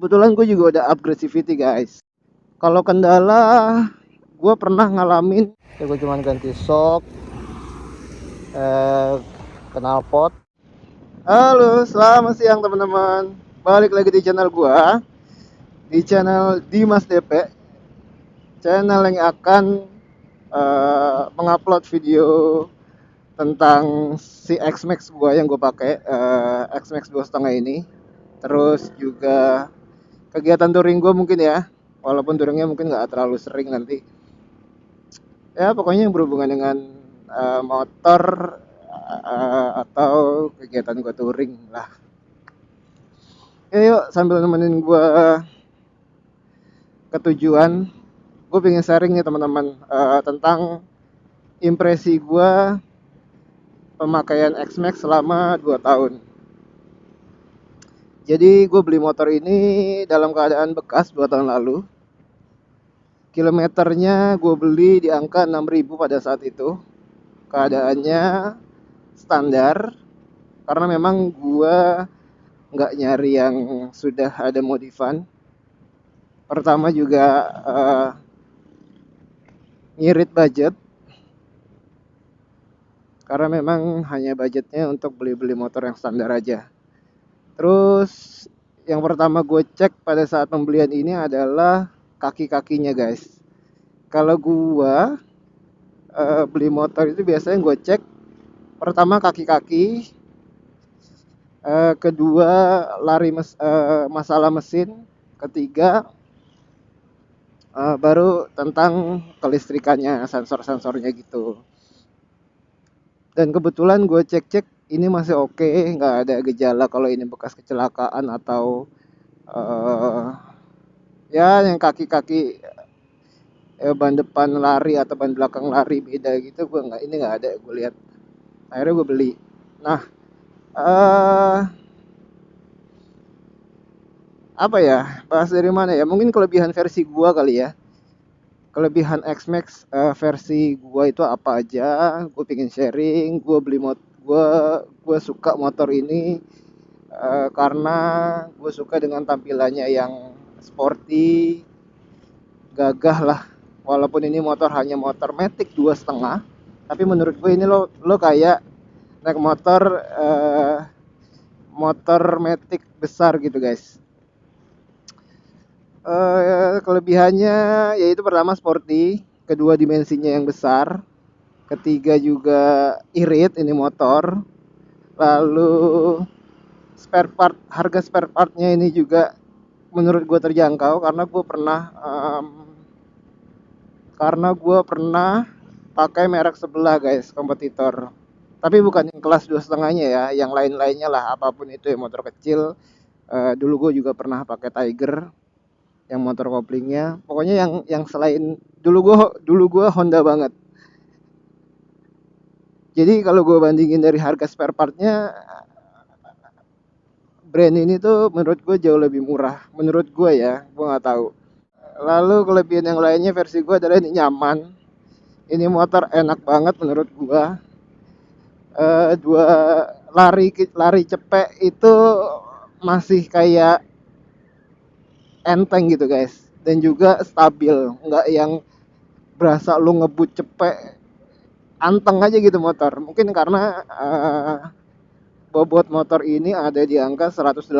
Kebetulan gue juga udah upgrade CVT guys. Kalau kendala, gue pernah ngalamin ya, gue cuman ganti shock, knalpot. Halo, selamat siang teman-teman. Balik lagi di channel gue, di channel Dimas DP, channel yang akan mengupload video tentang si X-Max gue yang gue pakai, X-Max 2,5 ini. Terus juga kegiatan touring gue mungkin ya, walaupun touringnya mungkin nggak terlalu sering nanti. Ya pokoknya yang berhubungan dengan motor atau kegiatan gue touring lah. Ya yuk sambil nemenin gue ke tujuan, gue pengen sharing nih teman-teman tentang impresi gue pemakaian X-Max selama 2 tahun. Jadi gue beli motor ini dalam keadaan bekas 2 tahun lalu. Kilometernya gue beli di angka 6.000 pada saat itu. Keadaannya standar, karena memang gue nggak nyari yang sudah ada modifan. Pertama juga ngirit budget, karena memang hanya budgetnya untuk beli-beli motor yang standar aja. Terus yang pertama gue cek pada saat pembelian ini adalah kaki-kakinya guys. Kalau gue beli motor itu biasanya gue cek pertama kaki-kaki, kedua masalah mesin, ketiga baru tentang kelistrikannya, sensor-sensornya gitu. Dan kebetulan gue cek-cek ini masih oke, nggak ada gejala kalau ini bekas kecelakaan atau ya yang kaki-kaki ban depan lari atau ban belakang lari beda gitu. Gue nggak, ini nggak ada, gue lihat. Akhirnya gue beli. Nah, apa ya, bahas dari mana ya, mungkin kelebihan versi gue kali ya. Kelebihan X-Max versi gua itu apa aja? Gue pengen sharing. Gue suka motor ini karena gue suka dengan tampilannya yang sporty, gagah lah. Walaupun ini motor hanya motor matic 2,5, tapi menurut gue ini lo kayak naik motor matic besar gitu guys. Kelebihannya yaitu pertama sporty, kedua dimensinya yang besar, ketiga juga irit ini motor. Lalu harga spare partnya ini juga menurut gue terjangkau, karena gue pernah pakai merek sebelah guys, kompetitor. Tapi bukan yang kelas 2,5-nya ya, yang lain-lainnya lah, apapun itu ya, motor kecil. Dulu gue juga pernah pakai Tiger yang motor koplingnya. Pokoknya yang selain dulu gue Honda banget. Jadi kalau gue bandingin dari harga spare partnya, brand ini tuh menurut gue jauh lebih murah. Menurut gue ya, gue nggak tahu. Lalu kelebihan yang lainnya versi gue adalah ini nyaman. Ini motor enak banget menurut gue. Dua lari cepet itu masih kayak enteng gitu guys. Dan juga stabil, nggak yang berasa lu ngebut cepet, anteng aja gitu motor. Mungkin karena bobot motor ini ada di angka 180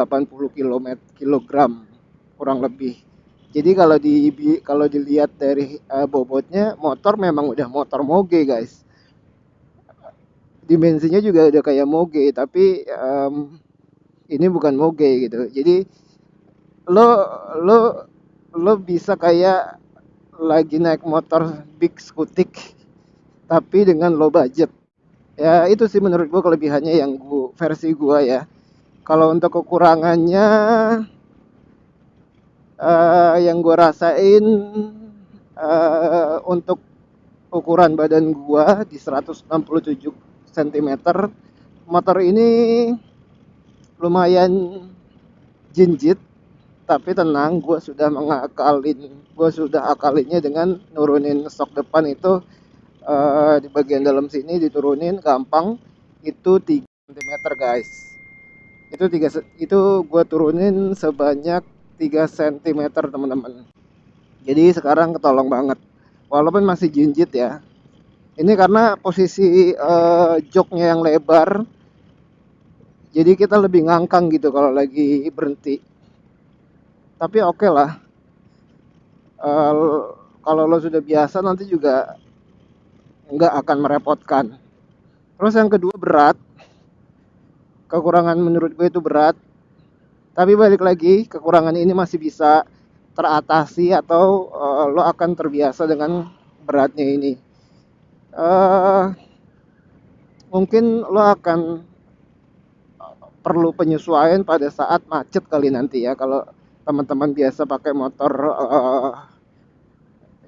kilogram kurang lebih. Jadi kalau dilihat dari bobotnya, motor memang udah motor moge guys. Dimensinya juga udah kayak moge, tapi ini bukan moge gitu. Jadi lo lo lo bisa kayak lagi naik motor big scootik tapi dengan low budget. Ya itu sih menurut gue kelebihannya yang versi gue ya. Kalau untuk kekurangannya, yang gue rasain untuk ukuran badan gue di 167 cm, motor ini lumayan jinjit. Tapi tenang, gue sudah akalinnya dengan nurunin stok depan itu. Di bagian dalam sini diturunin gampang, itu 3 cm guys. Itu gue turunin sebanyak 3 cm teman-teman. Jadi sekarang ketolong banget. Walaupun masih jinjit ya. Ini karena posisi joknya yang lebar, jadi kita lebih ngangkang gitu kalau lagi berhenti. Tapi oke lah. Eh, Kalau lo sudah biasa nanti juga nggak akan merepotkan. Terus yang kedua berat. Kekurangan menurut gue itu berat. Tapi balik lagi, kekurangan ini masih bisa teratasi atau lo akan terbiasa dengan beratnya ini. eh Mungkin lo akan perlu penyesuaian pada saat macet kali nanti ya. Kalau teman-teman biasa pakai motor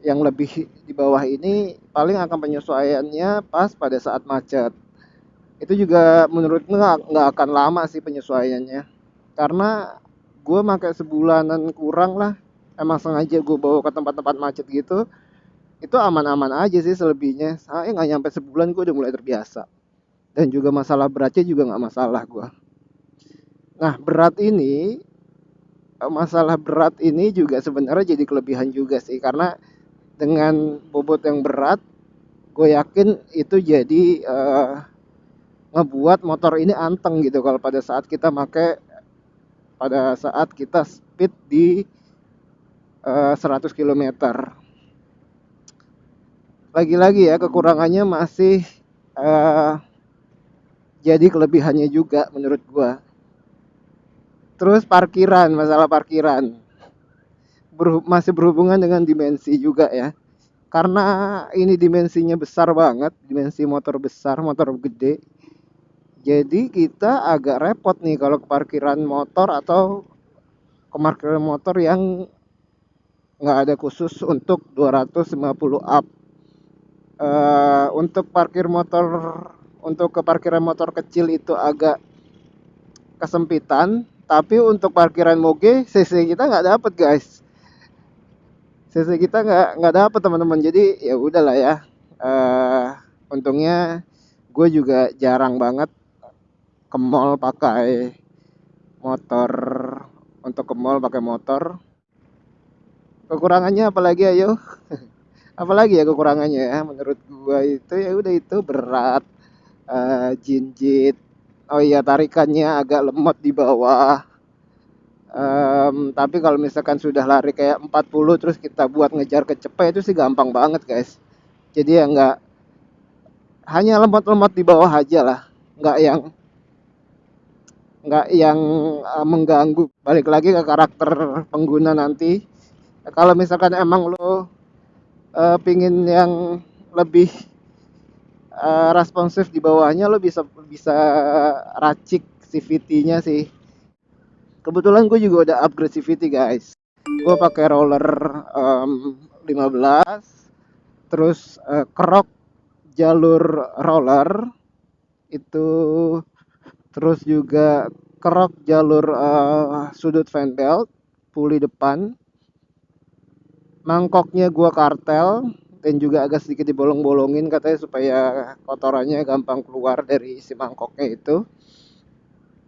yang lebih di bawah ini, paling akan penyesuaiannya pas pada saat macet. Itu juga menurut gue nggak akan lama sih penyesuaiannya. Karena gue pakai sebulanan kurang lah. Emang sengaja gue bawa ke tempat-tempat macet gitu. Itu aman-aman aja sih selebihnya. Saya nggak nyampe sebulan gue udah mulai terbiasa. Dan juga masalah beratnya juga nggak masalah gue. Nah masalah berat ini juga sebenarnya jadi kelebihan juga sih. Karena dengan bobot yang berat, gue yakin itu jadi ngebuat motor ini anteng gitu kalau pada saat kita speed di 100 km. Lagi-lagi ya kekurangannya masih uh, jadi kelebihannya juga menurut gue. Terus masalah parkiran masih berhubungan dengan dimensi juga ya. Karena ini dimensinya besar banget, dimensi motor besar, motor gede. Jadi kita agak repot nih kalau ke parkiran motor atau ke parkiran motor yang nggak ada khusus untuk 250 up. Untuk ke parkiran motor kecil itu agak kesempitan, tapi untuk parkiran moge CC kita nggak dapet guys. CC kita nggak dapet teman-teman. Jadi ya udahlah ya. Untungnya gue juga jarang banget ke mall pakai motor. Untuk ke mall pakai motor. Kekurangannya apalagi ayo? Apalagi ya kekurangannya ya? Menurut gue itu ya udah itu berat, jinjit. Oh iya tarikannya agak lemot di bawah. Tapi kalau misalkan sudah lari kayak 40 terus kita buat ngejar kecepet itu sih gampang banget guys. Jadi ya hanya lemot-lemot di bawah aja lah, nggak yang mengganggu. Balik lagi ke karakter pengguna nanti. Kalau misalkan emang lo pingin yang lebih responsif di bawahnya, lo bisa bisa racik CVT-nya sih. Kebetulan gue juga udah upgrade CVT guys. Gue pakai roller 15, terus kerok jalur roller itu, terus juga kerok jalur sudut fan belt, puli depan, mangkoknya gua kartel dan juga agak sedikit dibolong-bolongin katanya supaya kotorannya gampang keluar dari si mangkoknya itu.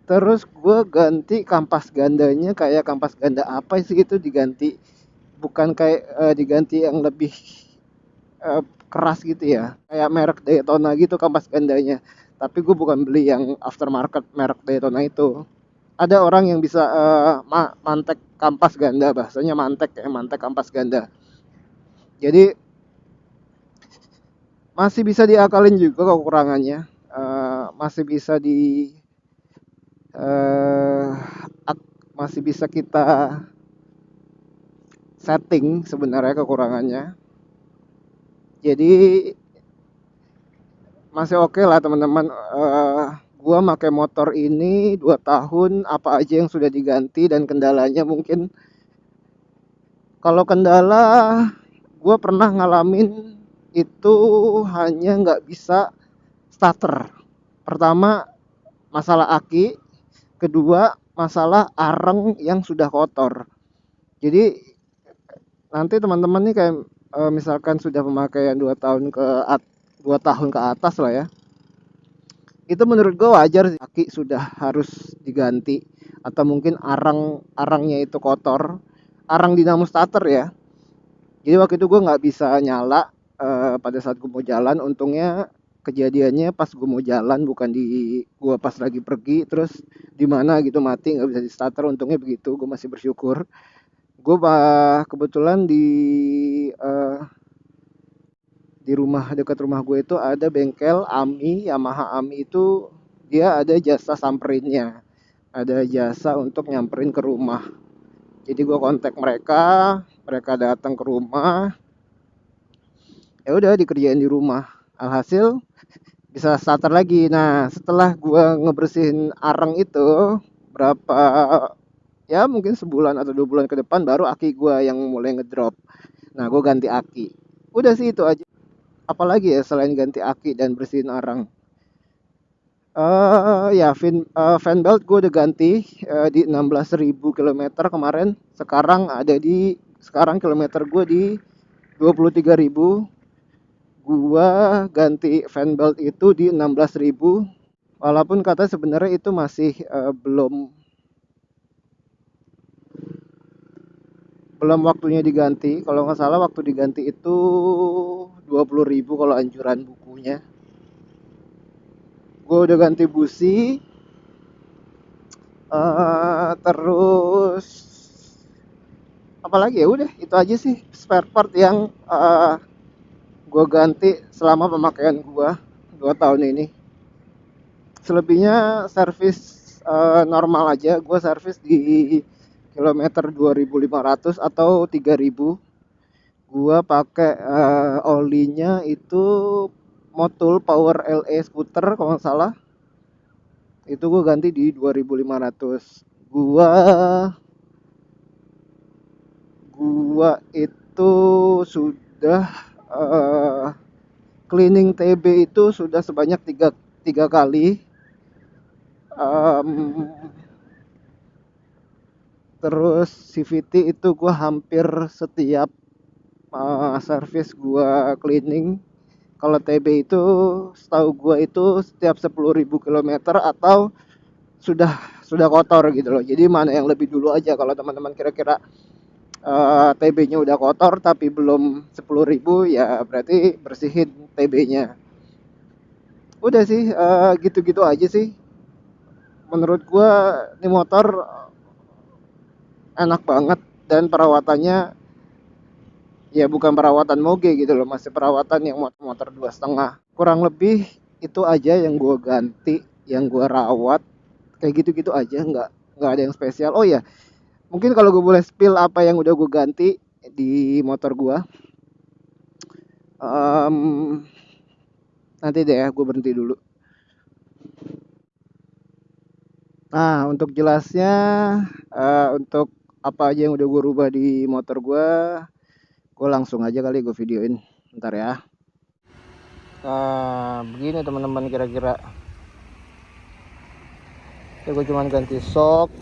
Terus gue ganti kampas gandanya kayak kampas ganda apa sih gitu diganti, bukan kayak diganti yang lebih keras gitu ya, kayak merek Daytona gitu kampas gandanya. Tapi gue bukan beli yang aftermarket merek Daytona itu. Ada orang yang bisa mantek kampas ganda, bahasanya mantek kampas ganda. Jadi masih bisa diakalin juga kekurangannya. Masih bisa di eh, masih bisa kita setting sebenarnya kekurangannya. Jadi masih oke lah teman-teman. Gua pakai motor ini 2 tahun, apa aja yang sudah diganti dan kendalanya mungkin. Kalau kendala gua pernah ngalamin itu hanya nggak bisa starter. Pertama masalah aki, kedua masalah areng yang sudah kotor. Jadi nanti teman-teman nih kayak misalkan sudah pemakaian 2 tahun ke 2 tahun ke atas lah ya. Itu menurut gue wajar sih, aki sudah harus diganti, atau mungkin arangnya itu kotor, arang dinamo starter ya. Jadi waktu itu gue nggak bisa nyala pada saat gue mau jalan. Untungnya kejadiannya pas gue mau jalan, bukan di gue pas lagi pergi terus di mana gitu mati nggak bisa di starter. Untungnya begitu, gue masih bersyukur. Gue kebetulan eh, di rumah, dekat rumah gue itu ada bengkel AMI, Yamaha AMI itu dia ada jasa samperinnya, ada jasa untuk nyamperin ke rumah. Jadi gue kontak mereka, mereka datang ke rumah, ya udah dikerjain di rumah. Alhasil bisa starter lagi. Nah setelah gue ngebersihin arang itu berapa, ya mungkin sebulan atau 2 bulan ke depan, baru aki gue yang mulai ngedrop. Nah gue ganti aki. Udah sih itu aja. Apalagi ya selain ganti aki dan bersihin arang. Ya fan belt gue udah ganti di 16.000 kilometer kemarin. Sekarang kilometer gue di 23.000. Gua ganti fan belt itu di 16.000. Walaupun kata sebenarnya itu masih belum waktunya diganti. Kalau nggak salah waktu diganti itu 20.000 kalau anjuran bukunya. Gue udah ganti busi, terus apalagi, ya udah itu aja sih spare part yang gue ganti selama pemakaian gue 2 tahun ini. Selebihnya servis normal aja. Gue servis di kilometer 2.500 atau 3.000. Gue pakai olinya itu Motul Power LE Scooter kalau nggak salah. Itu gue ganti di 2.500. Gua gua itu sudah cleaning TB itu sudah sebanyak tiga kali. Um, Terus CVT itu gua hampir setiap servis gua cleaning. Kalau TB itu setahu gua itu setiap 10.000 kilometer atau sudah kotor gitu loh. Jadi mana yang lebih dulu aja. Kalau teman-teman kira-kira TB-nya udah kotor tapi belum 10.000, ya berarti bersihin TB-nya. Udah sih gitu-gitu aja sih. Menurut gua ini motor enak banget, dan perawatannya ya bukan perawatan moge gitu loh, masih perawatan yang motor 2,5. Kurang lebih itu aja yang gua ganti, yang gua rawat, kayak gitu-gitu aja, nggak ada yang spesial. Oh ya, mungkin kalau gue boleh spill apa yang udah gue ganti di motor gue, nanti deh ya, gue berhenti dulu. Nah untuk jelasnya, untuk apa aja yang udah gue rubah di motor gue langsung aja kali gue videoin ntar ya. Nah begini teman-teman, kira-kira ya gue cuman ganti shock,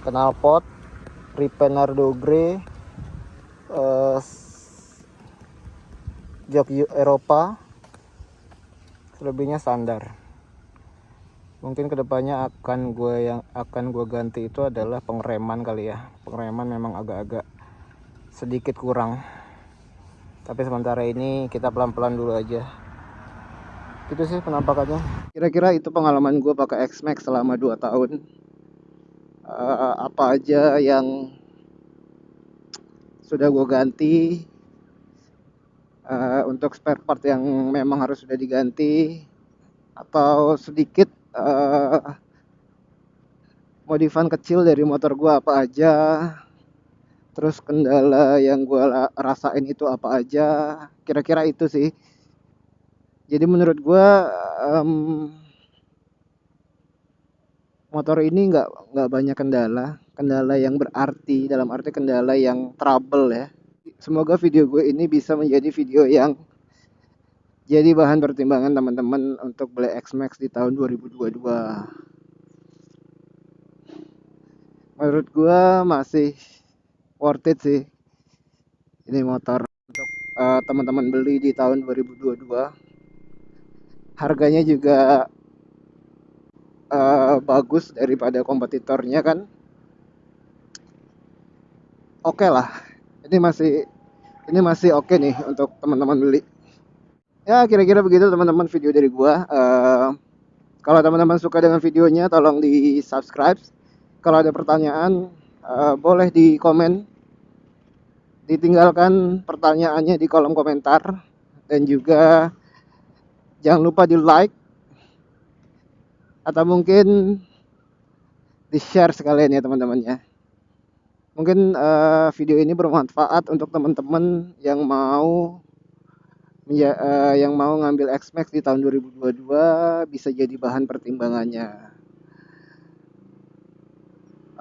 knalpot, repainer dogre, jok Eropa, selebihnya standar. Mungkin kedepannya akan gue ganti itu adalah pengereman kali ya. Pengereman memang agak-agak sedikit kurang, tapi sementara ini kita pelan-pelan dulu aja. Itu sih penampakannya. Kira-kira itu pengalaman gue pakai X-Max selama 2 tahun. Apa aja yang sudah gue ganti, untuk spare part yang memang harus sudah diganti, atau sedikit modifan kecil dari motor gue apa aja, terus kendala yang gue rasain itu apa aja. Kira-kira itu sih. Jadi menurut gue motor ini nggak banyak kendala yang berarti, dalam arti kendala yang trouble ya. Semoga video gue ini bisa menjadi video yang jadi bahan pertimbangan teman-teman untuk beli X-Max di tahun 2022. Menurut gue masih worth it sih ini motor untuk teman-teman beli di tahun 2022. harganya juga bagus daripada kompetitornya kan. Oke lah, ini masih oke nih untuk teman-teman beli. Ya kira-kira begitu teman-teman video dari gua. Kalau teman-teman suka dengan videonya tolong di subscribe. Kalau ada pertanyaan boleh di komen, ditinggalkan pertanyaannya di kolom komentar, dan juga jangan lupa di like atau mungkin di share sekalian ya teman-teman ya. Mungkin video ini bermanfaat untuk teman-teman yang mau ngambil X-Max di tahun 2022, bisa jadi bahan pertimbangannya.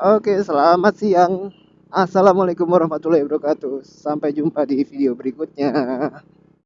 Oke, selamat siang. Assalamualaikum warahmatullahi wabarakatuh. Sampai jumpa di video berikutnya.